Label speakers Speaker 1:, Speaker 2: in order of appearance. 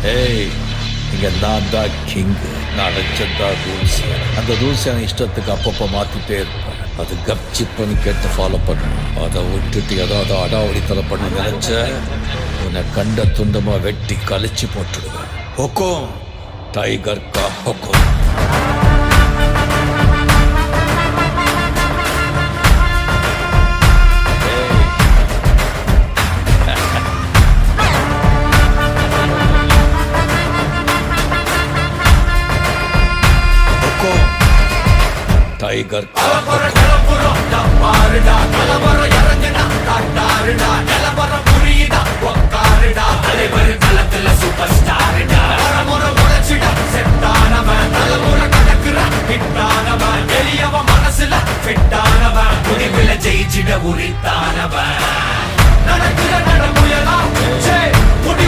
Speaker 1: ஏய், இங்க நான் தான் கிங்கு. நான் வச்சதா ரூல்ஸ். அந்த ரூல்ஸ் என் இஷ்டத்துக்கு அப்பப்போ மாத்திட்டே இருப்பேன். அது கப்சிப்புன்னு கேட்டு ஃபாலோ பண்ணணும். அதை விட்டுட்டு ஏதாவது அடாவடித்தலை பண்ண நினைச்ச உன்னை கண்ட துண்டமா வெட்டி கழிச்சு போட்டுடுவேன். ஹொக்கோம், டைகர் கா ஹொக்கோம். टाइगर का